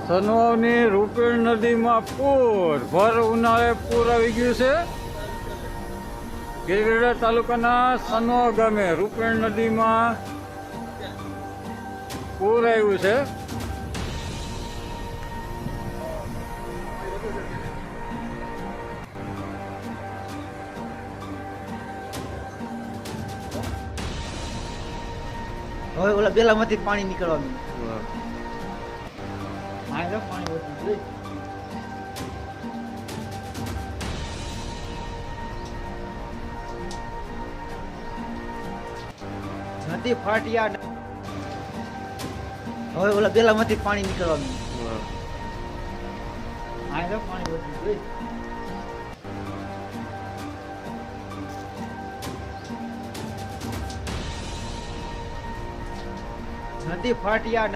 સનવાવની રૂપેણ નદીમાં પૂર, ભર ઉનાળે પૂર આવી ગયું છે. ગીરગઢડા તાલુકાના સનવાવ ગામે રૂપેણ નદીમાં પૂર આવ્યું છે. હવે ઓલા બેલામાંથી પાણી નીકળવાનું. પાણી ઓછું છે. નદી ફાટ્યા. હવે ઓલા બેલામાંથી પાણી નીકળવાનું. પાણી ઓછું છે. નદી ફાટ્યા.